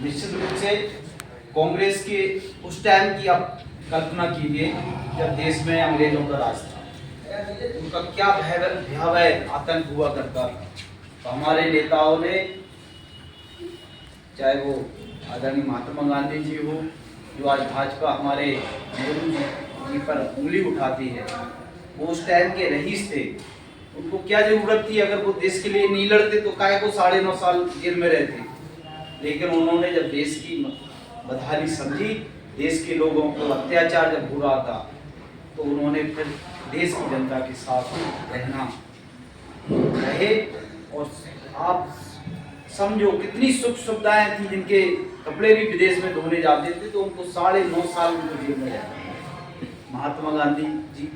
निश्चित रूप से कांग्रेस के उस टाइम की आप कल्पना कीजिए जब देश में अंग्रेजों का राज था, उनका क्या भयावह आतंक हुआ करता था। तो हमारे नेताओं ने, चाहे वो आदरणीय महात्मा गांधी जी हो, जो आज भाजपा हमारे मोदी जी पर उंगली उठाती है, वो उस टाइम के रईस थे। उनको क्या जरूरत थी, अगर वो देश के लिए नहीं लड़ते तो काहे को 9.5 साल जेल में रहते। लेकिन उन्होंने जब देश की बदहाली समझी, देश के लोगों को अत्याचार जब हो रहा था, तो उन्होंने फिर देश की जनता के साथ रहना रहे। और आप समझो कितनी सुख सुविधाएं थी, जिनके कपड़े भी विदेश में धोने जाते थे तो उनको 9.5 साल उनको जेल में रहना। महात्मा गांधी जी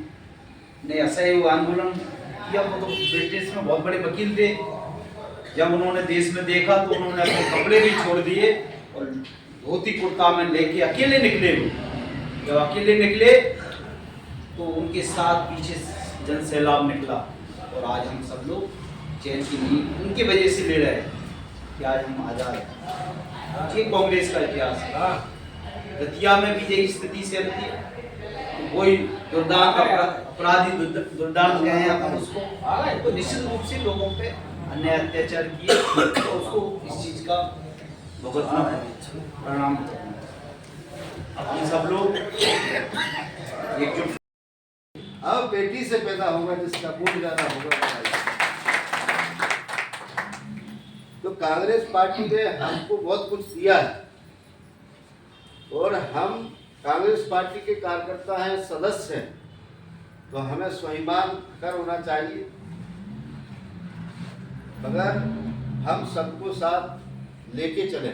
ने असहयोग आंदोलन किया, वो तो ब्रिटिश में बहुत बड़े वकील थे। जब उन्होंने देश में देखा तो उन्होंने अपने कपड़े भी छोड़ दिए और धोती कुर्ता में लेके अकेले निकले। जब अकेले निकले तो उनके साथ पीछे जन सैलाब निकला, और आज हम सब लोग चैन की नींद उनकी वजह से ले रहे हैं कि आज हम आजाद हैं। ये कांग्रेस का इतिहास है। दतिया में भी यही स्थिति से रहती है, कोई दुर्दांत अपराधी दुर्दांत कहे अपन उसको, तो निश्चित रूप से लोगों पे अन्याय अत्याचार किए तो उसको इस चीज का भुगतना परिणाम। अपन सब लोग एकजुट। अब बेटी से पैदा होगा जिसका खून ज्यादा होगा। तो कांग्रेस पार्टी ने हमको बहुत कुछ दिया है, और हम कांग्रेस पार्टी के कार्यकर्ता हैं, सदस्य हैं, तो हमें स्वाभिमान कर होना चाहिए। मगर हम सबको साथ लेके चले,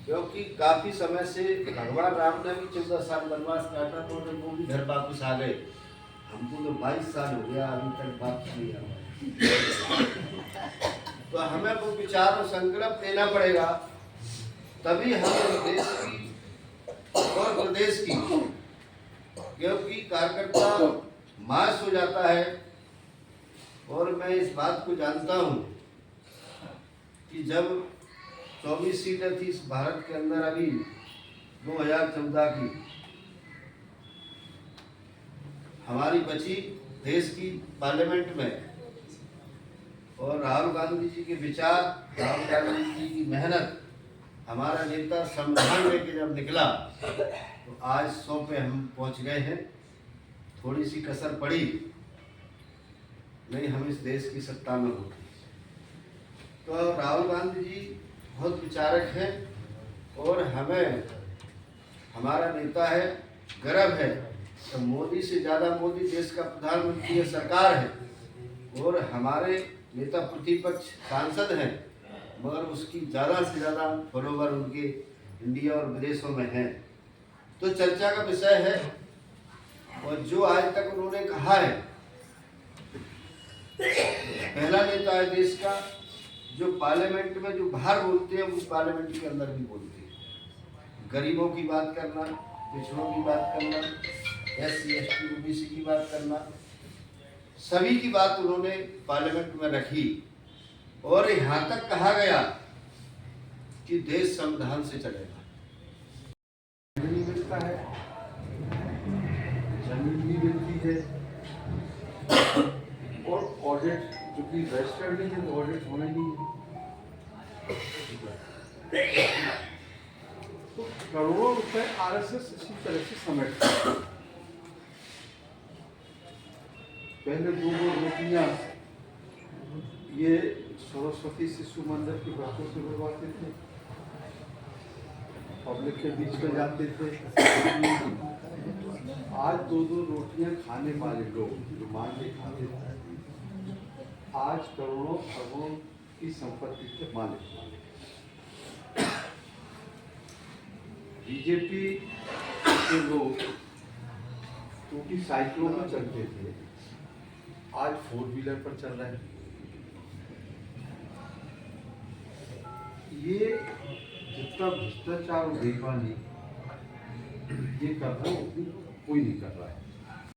क्योंकि काफी समय से भगवान राम ने भी 14 साल वनवास काटा, तो वो भी घर वापस आ गए। हमको तो 22 साल हो गया, अभी तक वापस नहीं आया। तो हमें वो विचार और संकल्प लेना पड़ेगा, तभी हम देश की और प्रदेश की, क्योंकि कार्यकर्ता मास हो जाता है। और मैं इस बात को जानता हूं कि जब 24 सीटें थी इस भारत के अंदर, अभी 2014 की हमारी बची देश की पार्लियामेंट में, और राहुल गांधी जी के विचार, राहुल गांधी जी की मेहनत, हमारा नेता संविधान लेके जब निकला तो आज 100 पे हम पहुंच गए हैं। थोड़ी सी कसर पड़ी, नहीं हम इस देश की सत्ता में होते। तो राहुल गांधी जी बहुत विचारक हैं, और हमें हमारा नेता है, गर्व है। तो मोदी से ज़्यादा, मोदी देश का प्रधानमंत्री है, सरकार है, और हमारे नेता प्रतिपक्ष सांसद हैं, मगर उसकी ज़्यादा से ज़्यादा फॉलोवर उनके इंडिया और विदेशों में हैं। तो चर्चा का विषय है, और जो आज तक उन्होंने कहा है, पहला नेता है देश का जो पार्लियामेंट में जो बाहर बोलते हैं वो पार्लियामेंट के अंदर भी बोलते हैं। गरीबों की बात करना, पिछड़ों की बात करना, SC ST OBC की बात करना, सभी की बात उन्होंने पार्लियामेंट में रखी। और यहाँ तक कहा गया कि देश संविधान से चलेगा। नहीं मिलता है, जमीन भी मिलती है, और ऑडिट जो कि रजिस्टर्ड नहीं है तो ऑडिट होना ही नहीं है। तो करोड़ों रुपए RSS इसी तरह से समेटता है। पहले 2 रोटियां ये सरस्वती शिशु मंदिर के बच्चों से बुलवाते थे, पब्लिक के बीच में जाते थे। आज 2 रोटियां खाने वाले लोग जो मांग के खाते थे, आज करोड़ों अरबों की संपत्ति के मालिक। बीजेपी के लोग क्योंकि साइकिलों पर चलते थे, आज 4 व्हीलर पर चल रहे हैं। ये जितना भ्रष्टाचार और बेईमानी ये कर रहा है, उतनी कोई नहीं कर रहा है।